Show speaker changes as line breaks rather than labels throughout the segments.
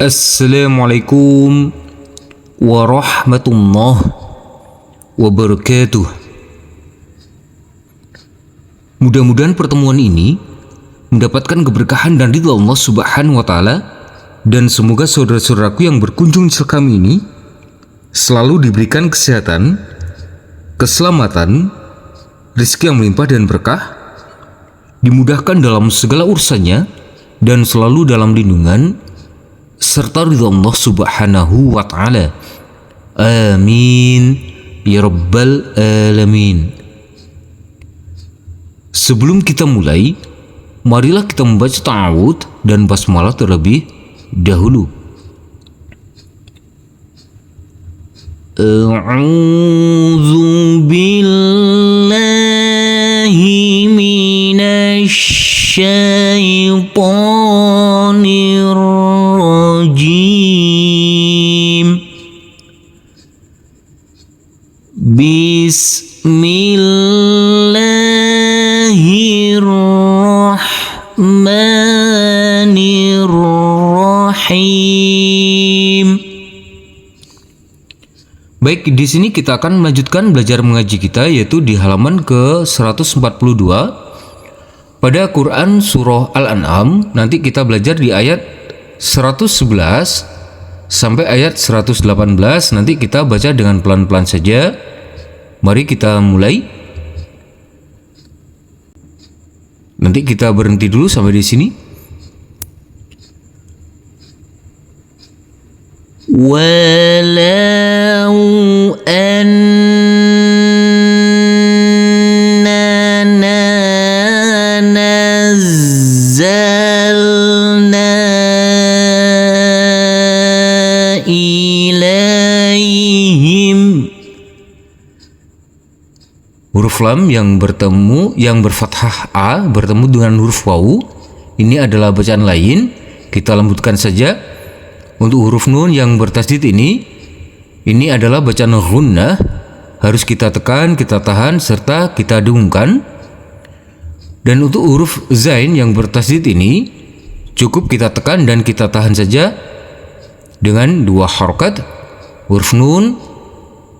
Assalamualaikum warahmatullahi wabarakatuh. Mudah-mudahan pertemuan ini mendapatkan keberkahan dan ridha Allah Subhanahu wa Ta'ala, dan semoga saudara-saudaraku yang berkunjung di kami ini selalu diberikan kesehatan, keselamatan, rezeki yang melimpah dan berkah, dimudahkan dalam segala urusannya, dan selalu dalam lindungan serta ridha Allah Subhanahu wa Ta'ala. Amin ya rabbal alamin. Sebelum kita mulai, marilah kita membaca ta'awudz dan basmalah terlebih dahulu. A'udzu billahi minasy syaitonir rajim. Bismillahirrahmanirrahim. Baik, di sini kita akan melanjutkan belajar mengaji kita, yaitu di halaman ke-142 pada Quran Surah Al-An'am. Nanti kita belajar di ayat 111 sampai ayat 118. Nanti kita baca dengan pelan-pelan saja. Mari kita mulai. Nanti kita berhenti dulu sampai di sini. Walau huruf lam yang berfathah a bertemu dengan huruf wawu, ini adalah bacaan lain, kita lembutkan saja. Untuk huruf nun yang bertasdid ini adalah bacaan ghunnah, harus kita tekan, kita tahan, serta kita dengungkan. Dan untuk huruf zain yang bertasdid ini cukup kita tekan dan kita tahan saja dengan 2 harokat. Huruf nun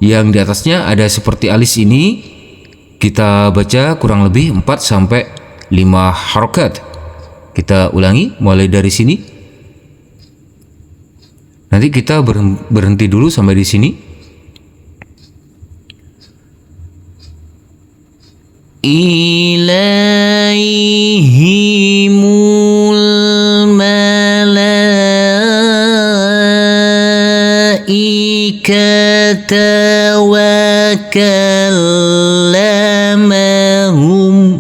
yang di atasnya ada seperti alis ini kita baca kurang lebih 4 sampai 5 harokat. Kita ulangi mulai dari sini. Nanti kita berhenti dulu sampai di sini. Ilaihimul malaikata wa kallamahum.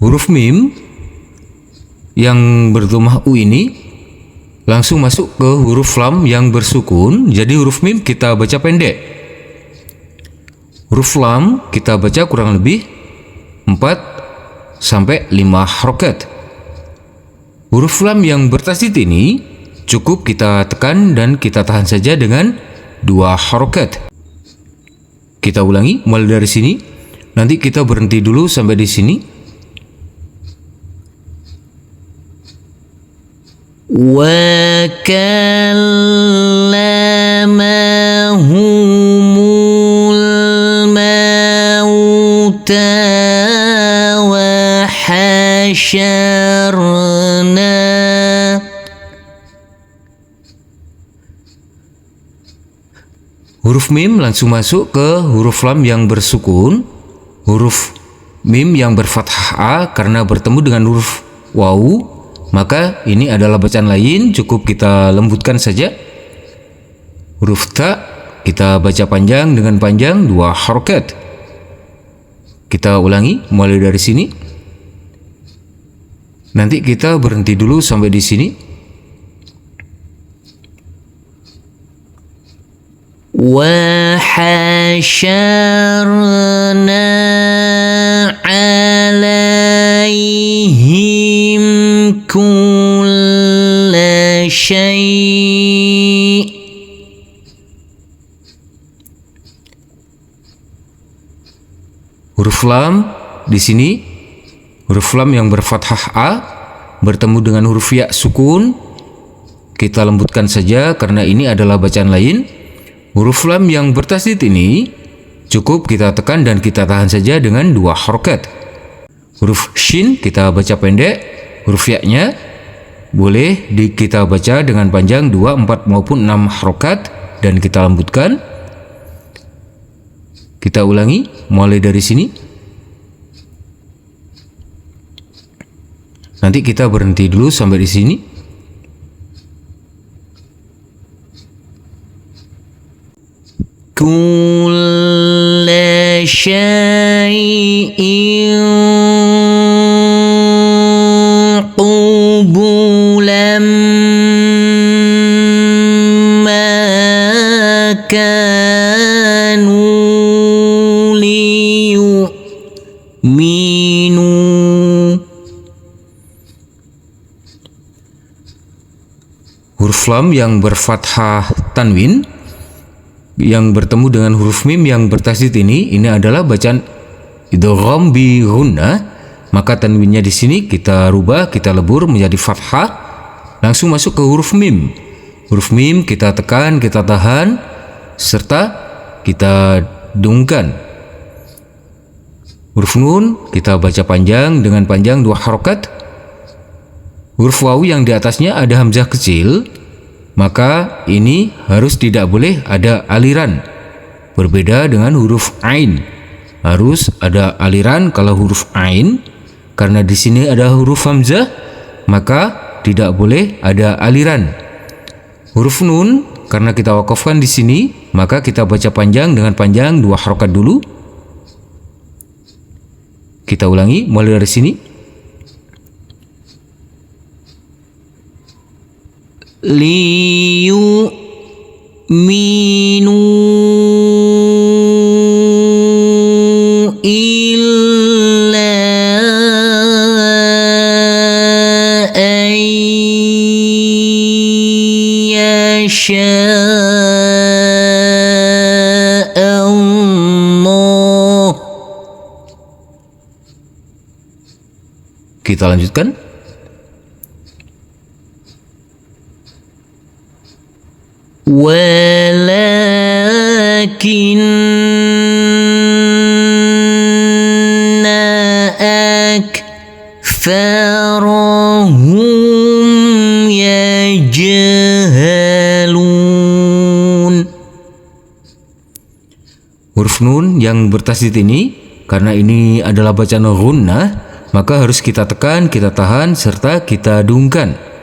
Huruf mim yang berdhamma u ini langsung masuk ke huruf lam yang bersukun. Jadi huruf mim kita baca pendek. Huruf lam kita baca kurang lebih 4 sampai 5 harokat. Huruf lam yang bertasdid ini cukup kita tekan dan kita tahan saja dengan 2 harokat. Kita ulangi mulai dari sini. Nanti kita berhenti dulu sampai di sini. Wa kallamahumul mauta wa hasyarna. Huruf mim langsung masuk ke huruf lam yang bersukun. Huruf mim yang berfathah a karena bertemu dengan huruf wawu, maka ini adalah bacaan lain, cukup kita lembutkan saja. Huruf ta kita baca panjang dengan panjang 2 harokat. Kita ulangi mulai dari sini. Nanti kita berhenti dulu sampai di sini. Wa hasyarna alaihim kulla syai'. Huruf lam di sini, huruf lam yang berfathah a bertemu dengan huruf ya sukun, kita lembutkan saja karena ini adalah bacaan lain. Huruf lam yang bertasdid ini cukup kita tekan dan kita tahan saja dengan 2 harokat. Huruf shin kita baca pendek, huruf ya-nya boleh kita baca dengan panjang 2, 4 maupun 6 harokat dan kita lembutkan. Kita ulangi mulai dari sini. Nanti kita berhenti dulu sampai di sini. Kulla syai'in qubulan ma kanu liyu'minu. Huruf lam yang berfathah tanwin yang bertemu dengan huruf mim yang bertasdid ini adalah bacaan idgham bi gunnah, maka tanwinnya di sini kita rubah, kita lebur menjadi fathah, langsung masuk ke huruf mim. Huruf mim kita tekan, kita tahan serta kita dengungkan. Huruf nun kita baca panjang dengan panjang 2 harokat. Huruf wawu yang di atasnya ada hamzah kecil, maka ini harus tidak boleh ada aliran. Berbeda dengan huruf ain, harus ada aliran. Kalau huruf ain, karena di sini ada huruf hamzah, maka tidak boleh ada aliran. Huruf nun karena kita wakafkan di sini, maka kita baca panjang dengan panjang 2 harokat dulu. Kita ulangi mulai dari sini. Liyu'minu illa an yasha Allah. Kita lanjutkan. Walakinna aktsarahum yajhalun. Huruf nun yang bertasdid ini, karena ini adalah bacaan gunnah, maka harus kita tekan, kita tahan serta kita dengungkan.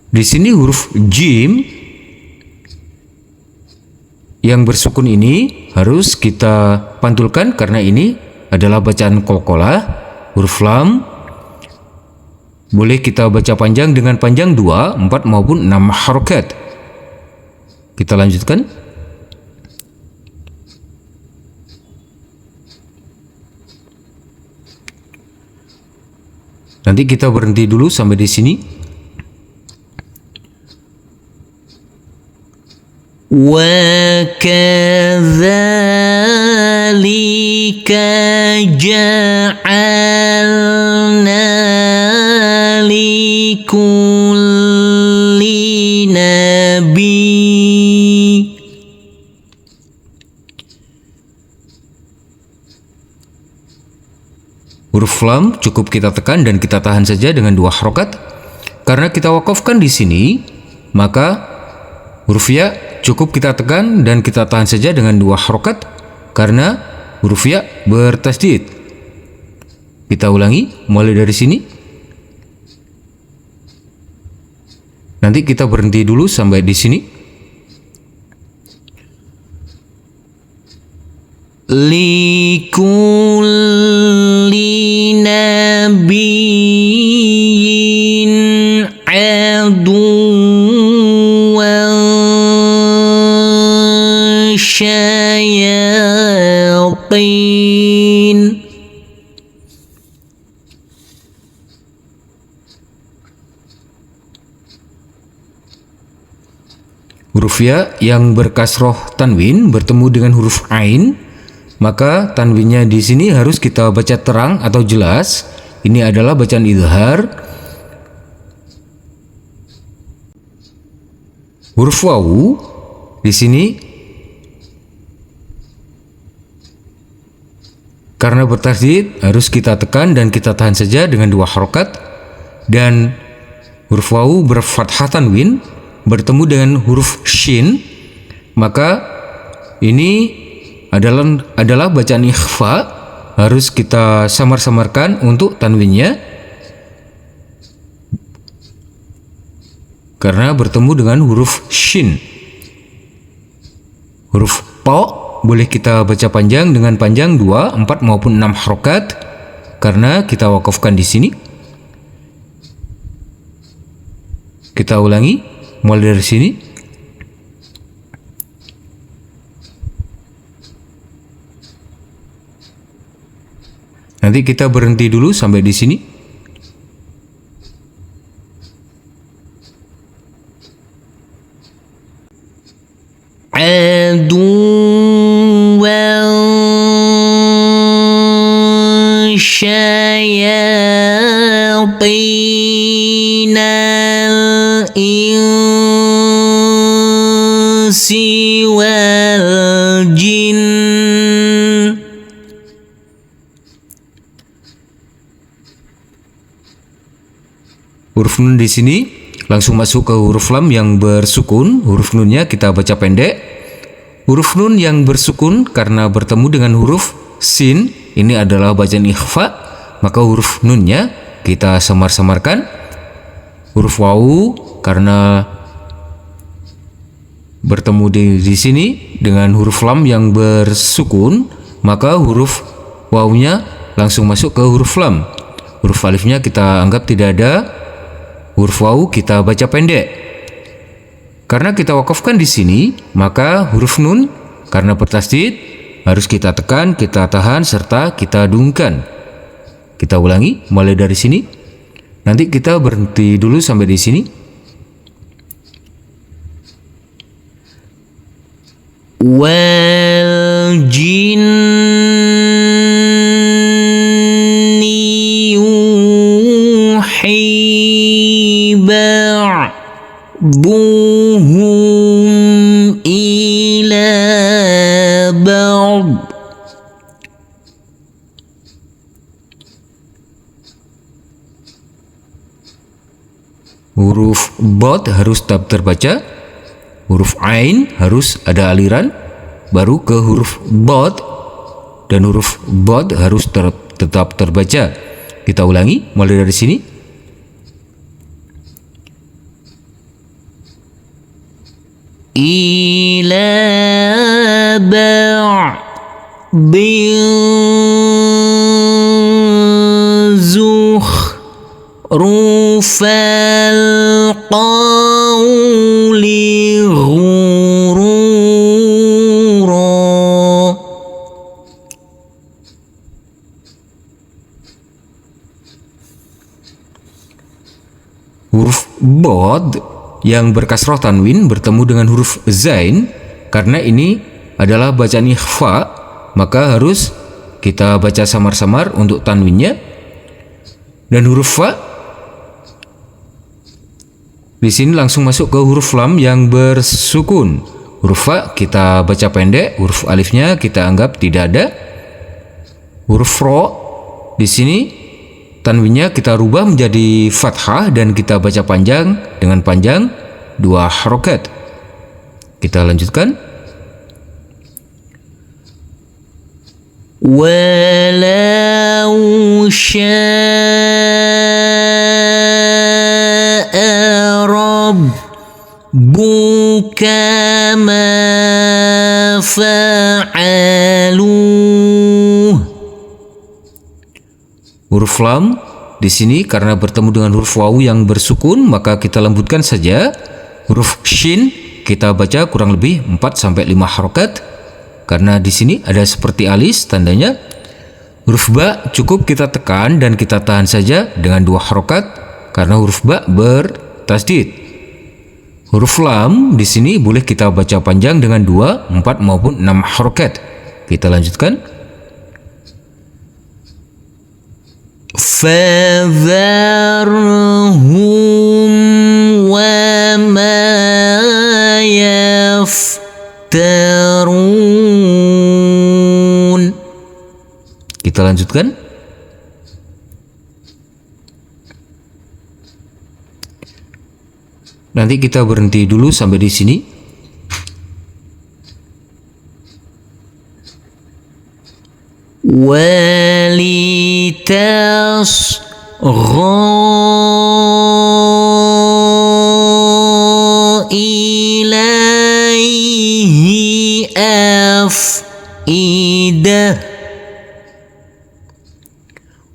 Di sini huruf jim yang bersukun ini harus kita pantulkan karena ini adalah bacaan qalqalah. Huruf lam boleh kita baca panjang dengan panjang 2, 4 maupun 6 harokat. Kita lanjutkan. Nanti kita berhenti dulu sampai di sini. وَكَذَلِكَ جَعَلْنَا لِكُلِّ نَبِيٍّ. Huruf lam cukup kita tekan dan kita tahan saja dengan 2 harokat. Karena kita wakafkan di sini, maka huruf ya cukup kita tekan dan kita tahan saja dengan 2 harokat karena huruf ya bertasdid. Kita ulangi mulai dari sini. Nanti kita berhenti dulu sampai di sini. Likulli nabiyyin aduwwan syayatin. Huruf ya yang berkasroh tanwin bertemu dengan huruf ain, maka tanwinnya di sini harus kita baca terang atau jelas. Ini adalah bacaan idhar. Huruf wawu di sini karena bertasydid harus kita tekan dan kita tahan saja dengan 2 harokat. Dan huruf wawu berfathah tanwin bertemu dengan huruf shin, maka ini adalah bacaan ikhfa, harus kita samar-samarkan untuk tanwinnya karena bertemu dengan huruf shin. Huruf po boleh kita baca panjang dengan panjang 2, 4 maupun 6 harokat karena kita wakafkan di sini. Kita ulangi mulai dari sini. Nanti kita berhenti dulu sampai di sini.
شياطين الإنس والجن.
Huruf nun di sini langsung masuk ke huruf lam yang bersukun. Huruf nunnya kita baca pendek. Huruf nun yang bersukun karena bertemu dengan huruf sin, ini adalah bacaan ikhfa, maka huruf nunnya kita samar-samarkan. Huruf wawu karena bertemu di sini dengan huruf lam yang bersukun, maka huruf wawunya langsung masuk ke huruf lam. Huruf alifnya kita anggap tidak ada. Huruf wawu kita baca pendek. Karena kita wakafkan di sini, maka huruf nun karena bertasydid harus kita tekan, kita tahan, serta kita dungkan. Kita ulangi mulai dari sini. Nanti kita berhenti dulu sampai di sini.
Wal jinni yuhi ba'duhum ila ba'd.
Huruf bod harus tetap terbaca. Huruf ain harus ada aliran baru ke huruf bod, dan huruf bod harus tetap terbaca. Kita ulangi mulai dari sini.
Ila ba'din zukhrufal qawli ghurura.
Huruf bod yang berkasroh tanwin bertemu dengan huruf zain, karena ini adalah bacaan ikhfa, maka harus kita baca samar-samar untuk tanwinnya. Dan huruf fa di sini langsung masuk ke huruf lam yang bersukun. Huruf fa kita baca pendek, huruf alifnya kita anggap tidak ada. Huruf ro di sini tanwinnya kita rubah menjadi fathah dan kita baca panjang dengan panjang 2 harokat. Kita lanjutkan.
Walau syaa rabbuka ma fa'aluh.
Huruf lam di sini karena bertemu dengan huruf wawu yang bersukun, maka kita lembutkan saja. Huruf shin kita baca kurang lebih 4 sampai 5 harokat karena di sini ada seperti alis tandanya. Huruf ba cukup kita tekan dan kita tahan saja dengan 2 harokat karena huruf ba bertasydid. Huruf lam di sini boleh kita baca panjang dengan 2, 4 maupun 6 harokat. Kita lanjutkan.
فذرهم وما يفترون.
Kita lanjutkan. Nanti kita berhenti dulu sampai di sini.
وَلِتَصْغَى إِلَيْهِ أَفْئِدَةٌ.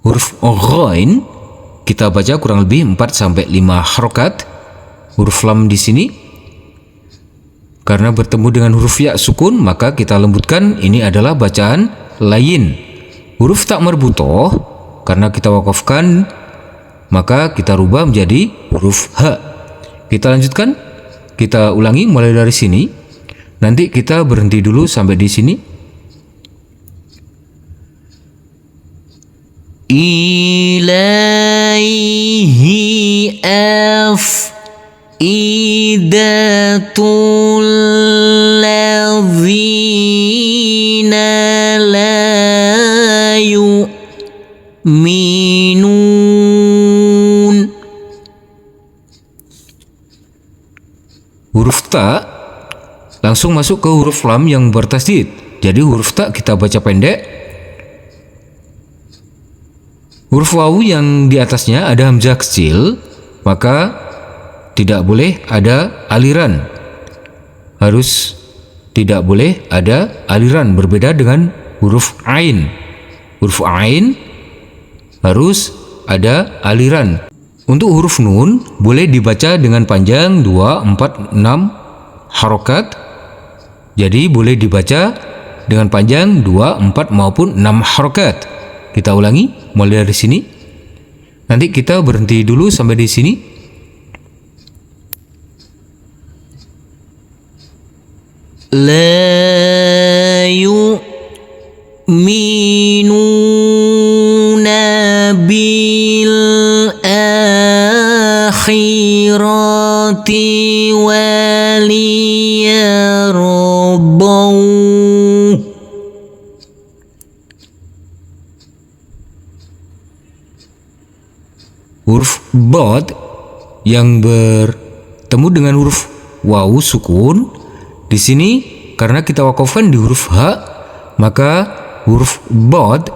Huruf ghain kita baca kurang lebih 4 sampai 5 harokat. Huruf lam di sini karena bertemu dengan huruf ya sukun, maka kita lembutkan. Ini adalah bacaan lain. Huruf tak marbutoh karena kita wakafkan, maka kita rubah menjadi huruf ha. Kita lanjutkan, kita ulangi mulai dari sini. Nanti kita berhenti dulu sampai di sini.
Ilaihi afidatul ladzina la yu'minun.
Huruf ta langsung masuk ke huruf lam yang bertasdid. Jadi huruf ta kita baca pendek. Huruf wawu yang di atasnya ada hamzah kecil, maka tidak boleh ada aliran. Harus tidak boleh ada aliran, berbeda dengan huruf ain. Huruf ain harus ada aliran. Untuk huruf nun boleh dibaca dengan panjang 2, 4, 6 harokat. Jadi boleh dibaca dengan panjang 2, 4 maupun 6 harokat. Kita ulangi mulai dari sini. Nanti kita berhenti dulu sampai di sini.
La yu'minuna bil akhirati waliyardaw.
Huruf bod yang bertemu dengan huruf wawu sukun di sini karena kita wakafkan di huruf ha, maka huruf bod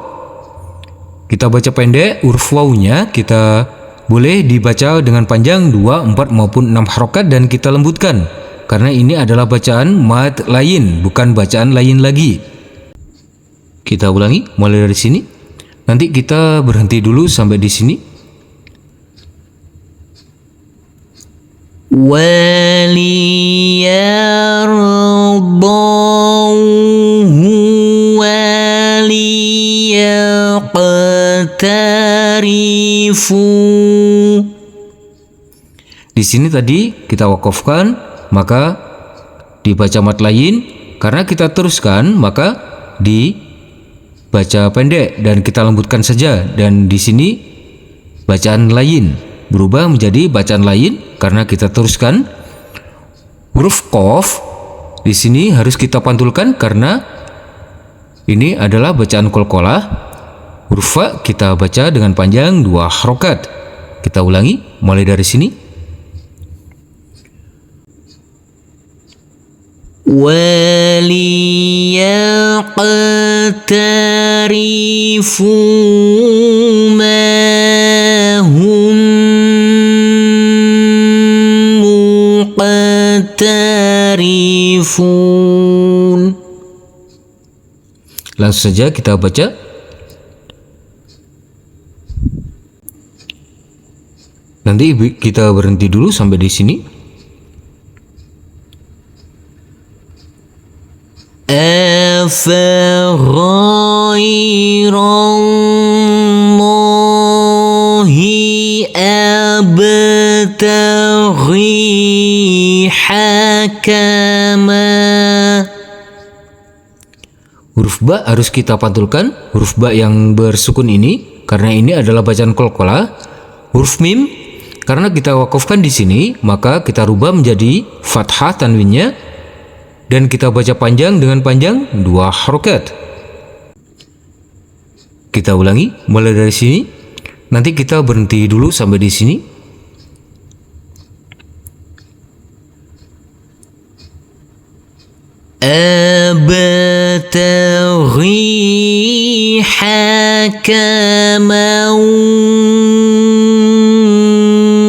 kita baca pendek. Huruf wawunya kita boleh dibaca dengan panjang 2, 4 maupun 6 harokat dan kita lembutkan karena ini adalah bacaan mad lain, bukan bacaan lain lagi. Kita ulangi mulai dari sini. Nanti kita berhenti dulu sampai di sini.
وَلِيَرْضَوْهُ وَلِيَقْتَرِفُوا.
Di sini tadi kita wakafkan, maka dibaca mad lain. Karena kita teruskan, maka dibaca pendek dan kita lembutkan saja. Dan di sini bacaan lain berubah menjadi bacaan lain karena kita teruskan. Huruf qaf di sini harus kita pantulkan karena ini adalah bacaan qalqalah. Huruf fa kita baca dengan panjang 2 harokat. Kita ulangi mulai dari sini.
وَلِيَقْتَرِفُوا مَا هُمْ مُقْتَرِفُونَ.
Langsung saja kita baca. Nanti kita berhenti dulu sampai di sini.
أَفَغَيْرَ اللَّهِ أَبْتَغِي حَكَمًا.
Huruf Huruf ba harus kita pantulkan, huruf ba yang bersukun ini karena ini adalah bacaan qalqalah. Huruf mim karena kita wakafkan di sini, maka kita rubah menjadi fathah tanwinnya dan kita baca panjang dengan panjang 2 harokat. Kita ulangi mulai dari sini. Nanti kita berhenti dulu sampai di sini.
أبتغي حكما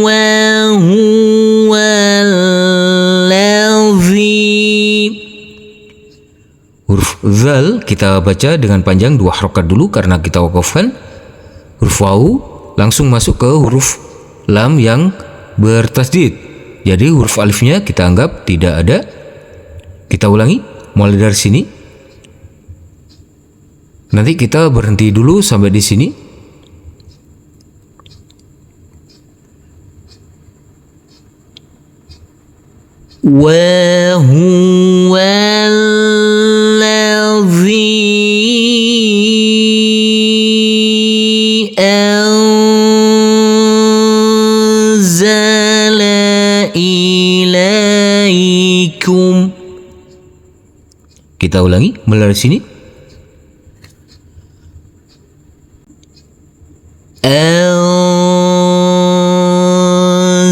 وهو الذي.
Huruf zal kita baca dengan panjang 2 harokat dulu karena kita wakafkan. Huruf waw langsung masuk ke huruf lam yang bertasdid. Jadi huruf alifnya kita anggap tidak ada. Kita ulangi mulai dari sini. Nanti kita berhenti dulu sampai di sini.
Wa huwa alladhi anzala ilaikum.
Kita ulangi mulai dari sini.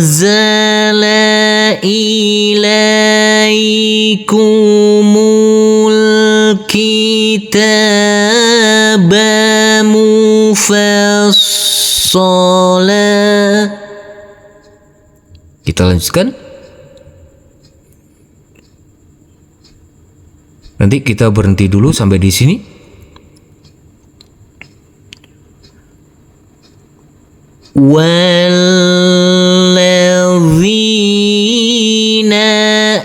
Anzala ilaikumul kitaba mufassala.
Kita lanjutkan. Nanti kita berhenti dulu sampai di sini.
Walladzina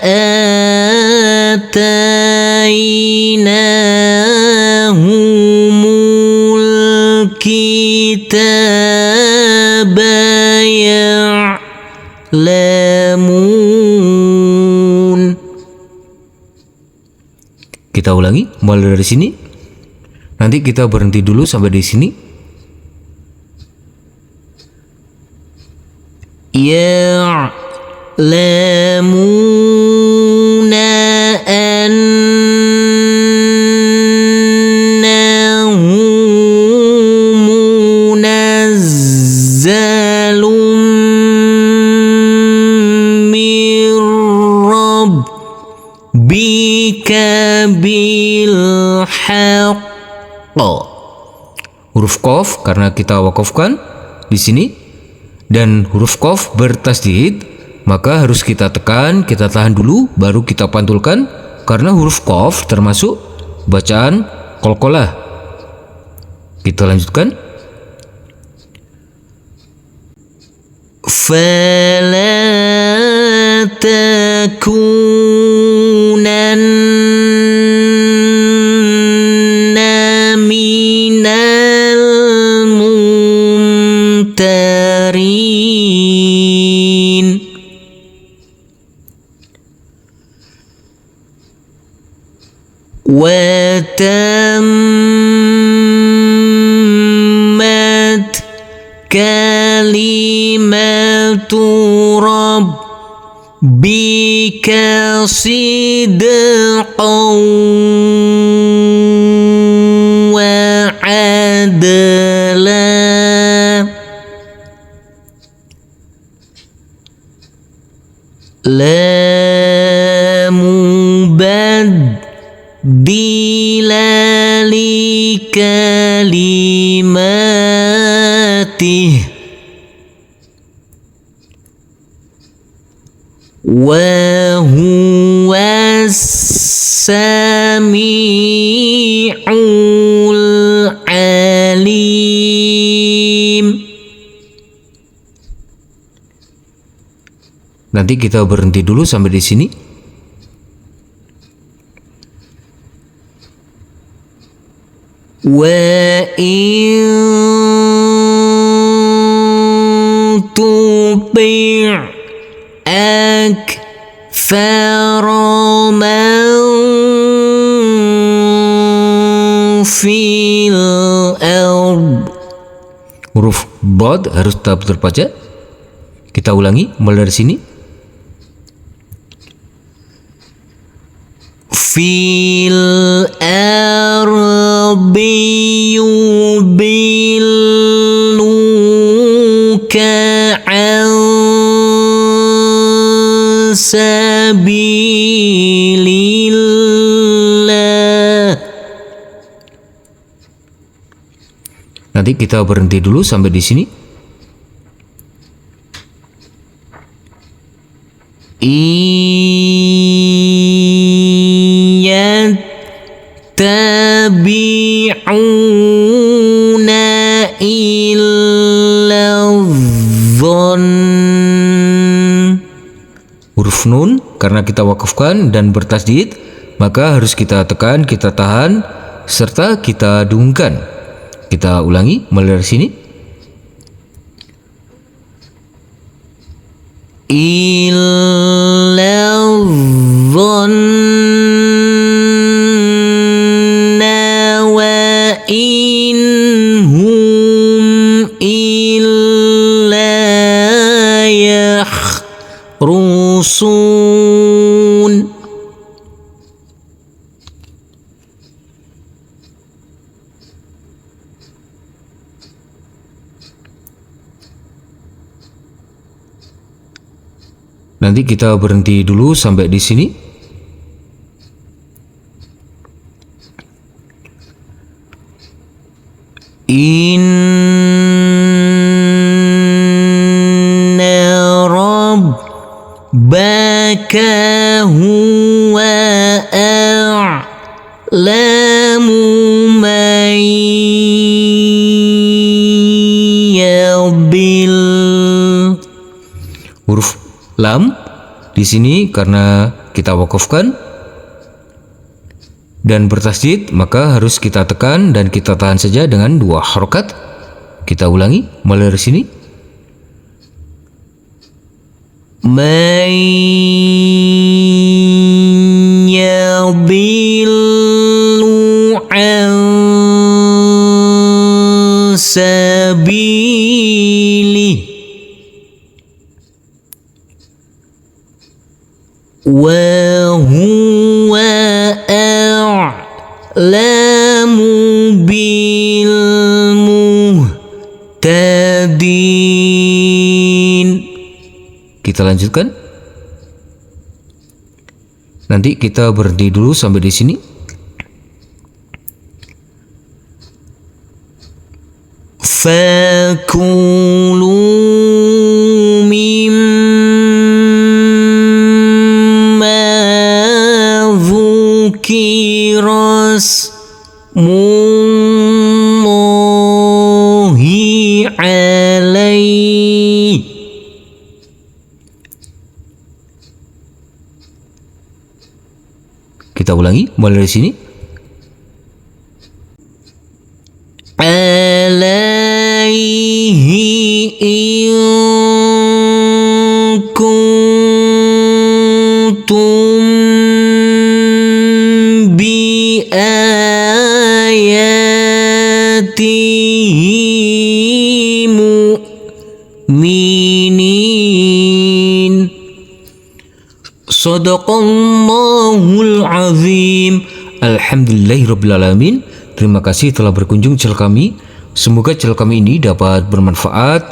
atainahumul kitaba ya'lamun.
Kita ulangi mulai dari sini. Nanti kita berhenti dulu sampai di sini.
Ya'lamuna annahu munazzalun min rabbika bil haqq.
Huruf qaf karena kita wakafkan di sini dan huruf qaf bertasdid, maka harus kita tekan, kita tahan dulu baru kita pantulkan karena huruf qaf termasuk bacaan qalqalah. Kita lanjutkan.
Fala takunanna minal mumtarin. Wa tammat kalimatu rabbika sidqan wa adla. La mubaddila li kalimatih wa huwas sami'ul alim.
Nanti kita berhenti dulu sampai di sini.
Wa in tuti' aktsara man fil ard.
Huruf bod harus tetap terbaca. Kita ulangi mulai dari sini.
Fil ardi yudilluka an sabilillah.
Nanti kita berhenti dulu sampai di sini.
Yattabi'una illa dhann.
Huruf nun karena kita wakafkan dan bertasdid, maka harus kita tekan, kita tahan, serta kita dengungkan. Kita ulangi mulai dari sini.
Illa dhanna wa inhum illa yakhrusun.
Nanti kita berhenti dulu sampai di sini.
Inna rabbaka huwa a'lamu man yadil.
Huruf lam di sini karena kita wakafkan dan bertasdid, maka harus kita tekan dan kita tahan saja dengan 2 harokat. Kita ulangi mulai dari sini.
Man yadillu an sabilihi wa huwa a'lamu bil muhtadin.
Kita lanjutkan. Nanti kita berhenti dulu sampai di sini.
Fakulu Rasmullahi alaih.
Kita ulangi mulai dari sini.
Alaihi in kuntum bi ayatihi mu'minin. Sadaqallahul azim.
Alhamdulillahirrabbilalamin. Terima kasih telah berkunjung channel kami. Semoga channel kami ini dapat bermanfaat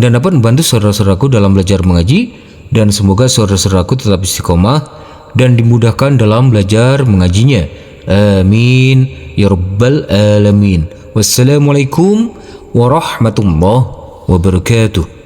dan dapat membantu saudara-saudaraku dalam belajar mengaji, dan semoga saudara-saudaraku tetap istiqomah dan dimudahkan dalam belajar mengajinya. Amin ya rabbal alamin. Wassalamualaikum warahmatullahi wabarakatuh.